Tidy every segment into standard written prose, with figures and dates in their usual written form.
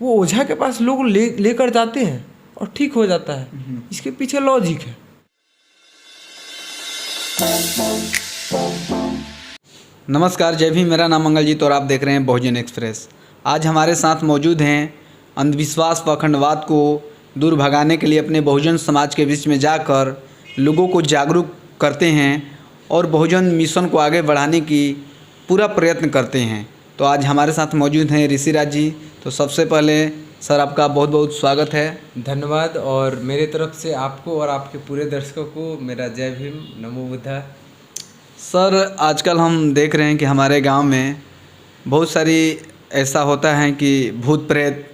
वो ओझा के पास लोग लेकर जाते हैं और ठीक हो जाता है। इसके पीछे लॉजिक है। नमस्कार, जय भीम। मेरा नाम मंगलजीत और आप देख रहे हैं बहुजन एक्सप्रेस। आज हमारे साथ मौजूद हैं अंधविश्वास व अखंडवाद को दूर भगाने के लिए अपने बहुजन समाज के बीच में जाकर लोगों को जागरूक करते हैं और बहुजन मिशन को आगे बढ़ाने की पूरा प्रयत्न करते हैं। तो आज हमारे साथ मौजूद हैं ऋषिराज जी। तो सबसे पहले सर आपका बहुत बहुत स्वागत है। धन्यवाद। और मेरे तरफ से आपको और आपके पूरे दर्शकों को मेरा जय भीम, नमो बुद्धा। सर, आजकल हम देख रहे हैं कि हमारे गांव में बहुत सारी ऐसा होता है कि भूत प्रेत,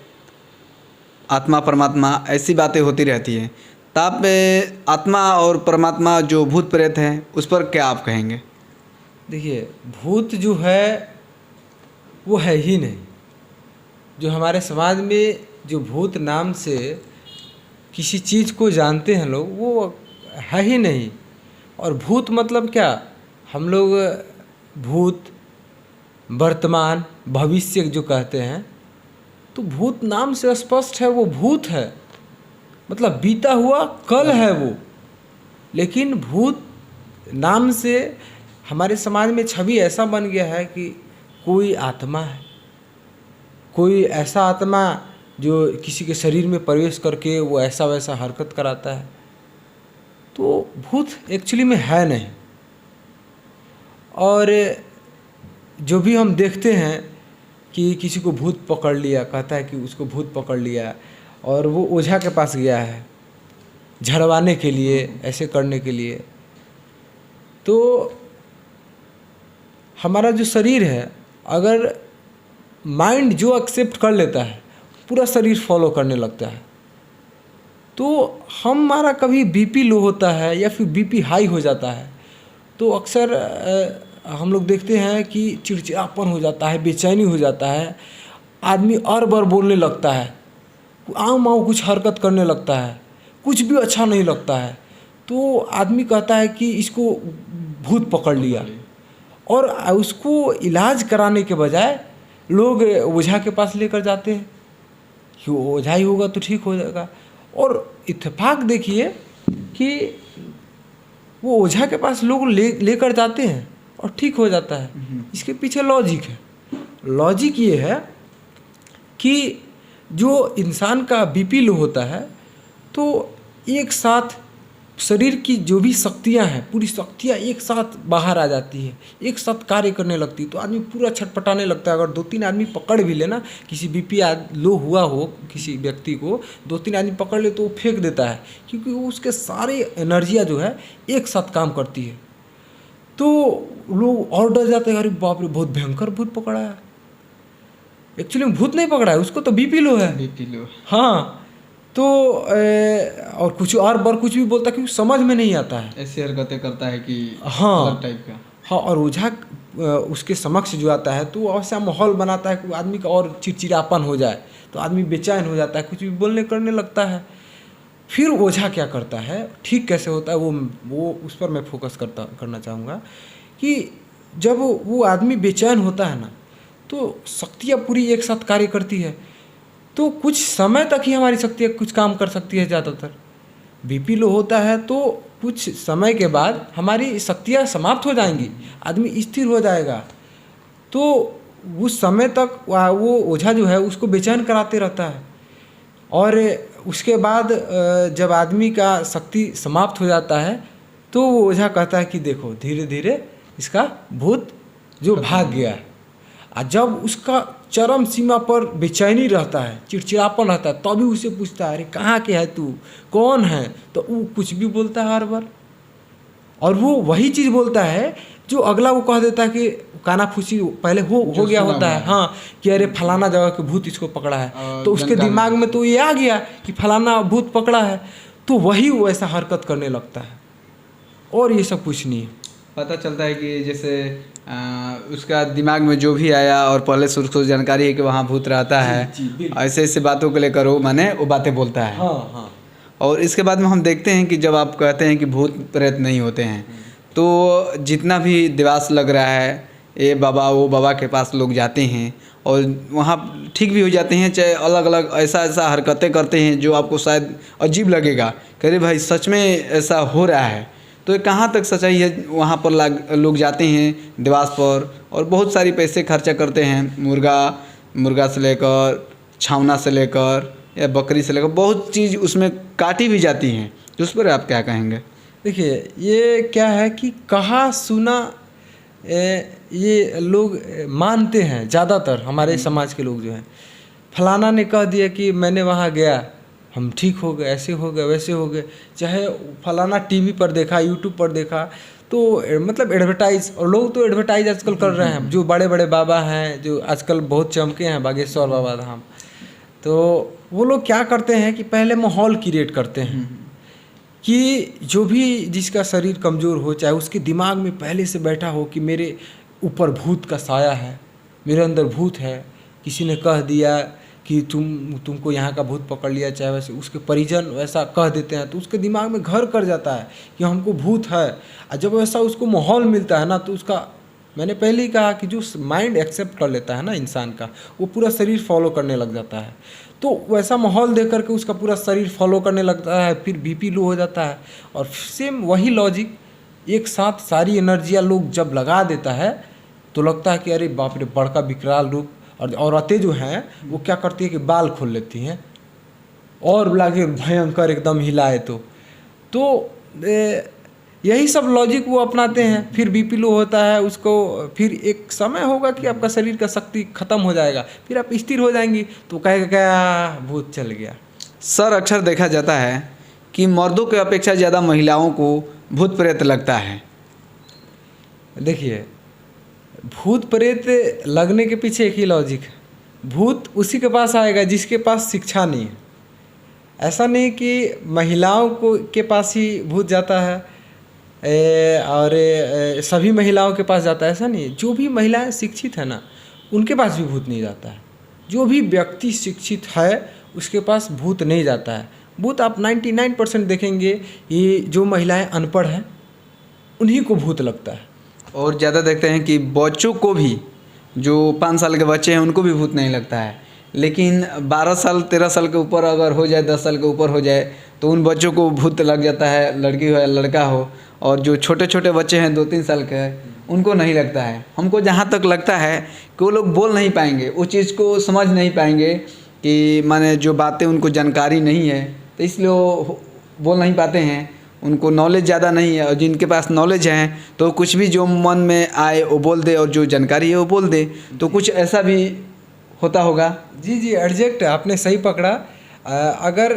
आत्मा परमात्मा ऐसी बातें होती रहती हैं। तो आप आत्मा और परमात्मा जो भूत प्रेत हैं उस पर क्या आप कहेंगे? देखिए, भूत जो है वो है ही नहीं। जो हमारे समाज में जो भूत नाम से किसी चीज़ को जानते हैं लोग, वो है ही नहीं। और भूत मतलब क्या? हम लोग भूत, वर्तमान, भविष्य जो कहते हैं, तो भूत नाम से स्पष्ट है वो भूत है, मतलब बीता हुआ कल है वो। लेकिन भूत नाम से हमारे समाज में छवि ऐसा बन गया है कि कोई आत्मा है, कोई ऐसा आत्मा जो किसी के शरीर में प्रवेश करके वो ऐसा वैसा हरकत कराता है। तो भूत एक्चुअली में है नहीं। और जो भी हम देखते हैं कि किसी को भूत पकड़ लिया, कहता है कि उसको भूत पकड़ लिया और वो ओझा के पास गया है झड़वाने के लिए, ऐसे करने के लिए। तो हमारा जो शरीर है, अगर माइंड जो एक्सेप्ट कर लेता है, पूरा शरीर फॉलो करने लगता है। तो हमारा कभी बीपी लो होता है या फिर बीपी हाई हो जाता है, तो अक्सर हम लोग देखते हैं कि चिड़चिड़ापन हो जाता है, बेचैनी हो जाता है, आदमी और बार बोलने लगता है, आऊ माऊ कुछ हरकत करने लगता है, कुछ भी अच्छा नहीं लगता है। तो आदमी कहता है कि इसको भूत पकड़ लिया, और उसको इलाज कराने के बजाय लोग ओझा के पास लेकर जाते हैं कि ओझा ही होगा तो ठीक हो जाएगा। और इत्तेफाक देखिए कि वो ओझा के पास लोग लेकर जाते हैं और ठीक हो जाता है। इसके पीछे लॉजिक है। लॉजिक ये है कि जो इंसान का बीपी लो होता है, तो एक साथ शरीर की जो भी शक्तियां हैं, पूरी शक्तियां एक साथ बाहर आ जाती है, एक साथ कार्य करने लगती है। तो आदमी पूरा छटपटाने लगता है। अगर 2-3 आदमी पकड़ भी लेना, किसी बीपी लो हुआ हो किसी व्यक्ति को, 2-3 आदमी पकड़ ले तो वो फेंक देता है, क्योंकि वो उसके सारे एनर्जियाँ जो है एक साथ काम करती है। तो लोग और डर जाते हैं, अरे बाप रे, बहुत भयंकर भूत पकड़ा है। एक्चुअली में भूत नहीं पकड़ा है, उसको तो बीपी लो है। BP low. हाँ। तो और कुछ और बार कुछ भी बोलता है क्योंकि समझ में नहीं आता है, ऐसी हरकतें करता है कि हाँ अलग टाइप का। हाँ। और ओझा उसके समक्ष जो आता है, तो वो ऐसा माहौल बनाता है कि आदमी का और चिड़चिड़ापन हो जाए, तो आदमी बेचैन हो जाता है, कुछ भी बोलने करने लगता है। फिर ओझा क्या करता है, ठीक कैसे होता है, वो उस पर मैं फोकस करना चाहूँगा कि जब वो आदमी बेचैन होता है ना, तो शक्तियाँ पूरी एक साथ कार्य करती है। तो कुछ समय तक ही हमारी शक्तियाँ कुछ काम कर सकती है। ज़्यादातर बीपी लो होता है तो कुछ समय के बाद हमारी शक्तियाँ समाप्त हो जाएंगी, आदमी स्थिर हो जाएगा। तो उस समय तक वो ओझा जो है उसको बेचैन कराते रहता है। और उसके बाद जब आदमी का शक्ति समाप्त हो जाता है, तो वो ओझा कहता है कि देखो धीरे धीरे इसका भूत जो भाग गया है। और जब उसका चरम सीमा पर बेचैनी रहता है, चिड़चिड़ापन रहता है, तभी उसे पूछता है, अरे कहाँ के है तू, कौन है? तो वो कुछ भी बोलता है हर बार, और वो वही चीज़ बोलता है जो अगला वो कह देता है कि कानाफूसी पहले हो गया होता है। हाँ, कि अरे फलाना जगह के भूत इसको पकड़ा है, तो उसके दिमाग में तो ये आ गया कि फलाना भूत पकड़ा है, तो वही वो ऐसा हरकत करने लगता है। और ये सब कुछ नहीं है। पता चलता है कि जैसे उसका दिमाग में जो भी आया और पहले से उसको जानकारी है कि वहाँ भूत रहता है, ऐसे ऐसे बातों को लेकर वो बातें बोलता है। हाँ हाँ। और इसके बाद में हम देखते हैं कि जब आप कहते हैं कि भूत प्रेत नहीं होते हैं, तो जितना भी देवास लग रहा है ये बाबा वो बाबा के पास लोग जाते हैं और वहाँ ठीक भी हो जाते हैं, चाहे अलग अलग ऐसा हरकतें करते हैं जो आपको शायद अजीब लगेगा कि अरे भाई सच में ऐसा हो रहा है। तो ये कहाँ तक सच्चाई है? वहाँ पर लोग जाते हैं देवास पर और बहुत सारी पैसे खर्चा करते हैं, मुर्गा से लेकर छावना से लेकर या बकरी से लेकर बहुत चीज़ उसमें काटी भी जाती हैं। तो उस पर आप क्या कहेंगे? देखिए, ये क्या है कि कहा सुना ये लोग मानते हैं। ज़्यादातर हमारे समाज के लोग जो हैं, फलाना ने कह दिया कि मैंने वहाँ गया, हम ठीक हो गए, ऐसे हो गए, वैसे हो गए। चाहे फलाना टीवी पर देखा, यूट्यूब पर देखा, तो मतलब एडवर्टाइज, और लोग तो एडवर्टाइज आजकल कर रहे हैं। जो बड़े बड़े बाबा हैं जो आजकल बहुत चमके हैं, बागेश्वर बाबा धाम, तो वो लोग क्या करते हैं कि पहले माहौल क्रिएट करते हैं कि जो भी जिसका शरीर कमज़ोर हो, चाहे उसके दिमाग में पहले से बैठा हो कि मेरे ऊपर भूत का साया है, मेरे अंदर भूत है, किसी ने कह दिया कि तुमको यहाँ का भूत पकड़ लिया, चाहे वैसे उसके परिजन वैसा कह देते हैं, तो उसके दिमाग में घर कर जाता है कि हमको भूत है। और जब वैसा उसको माहौल मिलता है ना, तो उसका, मैंने पहले ही कहा कि जो माइंड एक्सेप्ट कर लेता है ना इंसान का, वो पूरा शरीर फॉलो करने लग जाता है। तो वैसा माहौल देख करके उसका पूरा शरीर फॉलो करने लगता है, फिर बीपी लो हो जाता है। और सेम वही लॉजिक एक साथ सारी एनर्जियाँ लोग जब लगा देता है, तो लगता है कि अरे बाप रे, बड़का विकराल रूप। और औरतें जो हैं वो क्या करती है कि बाल खोल लेती हैं और लागे भयंकर एकदम हिलाए तो यही सब लॉजिक वो अपनाते हैं। फिर बीपी लो होता है उसको, फिर एक समय होगा कि आपका शरीर का शक्ति खत्म हो जाएगा, फिर आप स्थिर हो जाएंगी, तो कहेगा क्या भूत चल गया। सर, अक्सर देखा जाता है कि मर्दों के अपेक्षा ज़्यादा महिलाओं को भूत प्रेत लगता है। देखिए, भूत प्रेत लगने के पीछे एक ही लॉजिक है, भूत उसी के पास आएगा जिसके पास शिक्षा नहीं है। ऐसा नहीं कि महिलाओं के पास ही भूत जाता है और सभी महिलाओं के पास जाता है, ऐसा नहीं है। जो भी महिलाएं शिक्षित है ना, उनके पास भी भूत नहीं जाता है। जो भी व्यक्ति शिक्षित है उसके पास भूत नहीं जाता है। भूत आप 99% देखेंगे, ये जो महिलाएं अनपढ़ हैं उन्हीं को भूत लगता है। और ज़्यादा देखते हैं कि बच्चों को भी, जो 5 साल के बच्चे हैं उनको भी भूत नहीं लगता है, लेकिन 12 साल 13 साल के ऊपर अगर हो जाए, 10 साल के ऊपर हो जाए, तो उन बच्चों को भूत लग जाता है, लड़की हो या लड़का हो। और जो छोटे छोटे बच्चे हैं 2-3 साल के, उनको नहीं लगता है। हमको जहाँ तक लगता है कि वो लोग बोल नहीं पाएंगे, उस चीज़ को समझ नहीं पाएंगे कि माने जो बातें उनको जानकारी नहीं है, तो इसलिए वो बोल नहीं पाते हैं, उनको नॉलेज ज़्यादा नहीं है। और जिनके पास नॉलेज है तो कुछ भी जो मन में आए वो बोल दे, और जो जानकारी है वो बोल दे। तो कुछ ऐसा भी होता होगा। जी, एग्जैक्ट आपने सही पकड़ा। अगर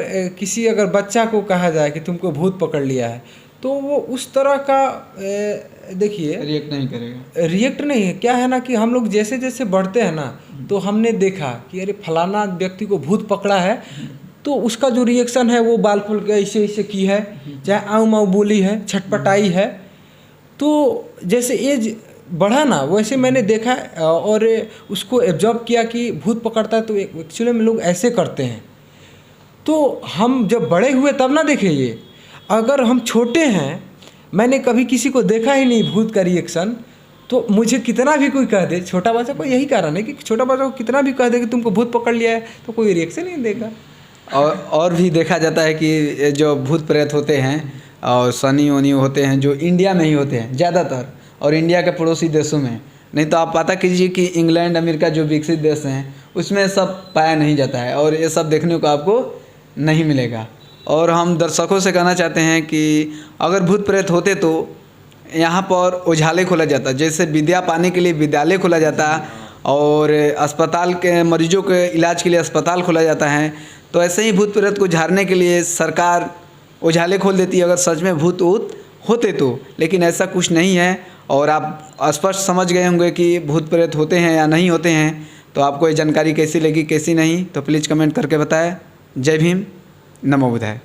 अगर बच्चा को कहा जाए कि तुमको भूत पकड़ लिया है, तो वो उस तरह का देखिए रिएक्ट नहीं करेगा। रिएक्ट नहीं है। क्या है ना कि हम लोग जैसे जैसे बढ़ते हैं ना, तो हमने देखा कि अरे फलाना व्यक्ति को भूत पकड़ा है, तो उसका जो रिएक्शन है वो बाल फूल के ऐसे ऐसे की है, चाहे आऊ माऊ बोली है, छटपटाई है। तो जैसे एज बढ़ा ना, वैसे मैंने देखा और उसको एब्जॉर्ब किया कि भूत पकड़ता है तो एक्चुअली में लोग ऐसे करते हैं। तो हम जब बड़े हुए तब ना देखे ये। अगर हम छोटे हैं, मैंने कभी किसी को देखा ही नहीं भूत का रिएक्शन, तो मुझे कितना भी कोई कह दे, छोटा बच्चा को यही कारण है कि छोटा बच्चा को कितना भी कह दे कि तुमको भूत पकड़ लिया है, तो कोई रिएक्शन नहीं देगा। और भी देखा जाता है कि जो भूत प्रेत होते हैं और शनि वनी होते हैं, जो इंडिया में ही होते हैं ज़्यादातर, और इंडिया के पड़ोसी देशों में। नहीं तो आप पता कीजिए कि इंग्लैंड, अमेरिका जो विकसित देश हैं, उसमें सब पाया नहीं जाता है और ये सब देखने को आपको नहीं मिलेगा। और हम दर्शकों से कहना चाहते हैं कि अगर भूत प्रेत होते तो यहाँ पर उजाले खोला जाता, जैसे विद्या पाने के लिए विद्यालय खोला जाता और अस्पताल के मरीजों के इलाज के लिए अस्पताल खोला जाता है। तो ऐसे ही भूत प्रेत को झाड़ने के लिए सरकार उजाले खोल देती है, अगर सच में भूत होते तो। लेकिन ऐसा कुछ नहीं है। और आप स्पष्ट समझ गए होंगे कि भूत प्रेत होते हैं या नहीं होते हैं। तो आपको ये जानकारी कैसी लगी, कैसी नहीं, तो प्लीज़ कमेंट करके बताएं। जय भीम, नमो बुद्धाय।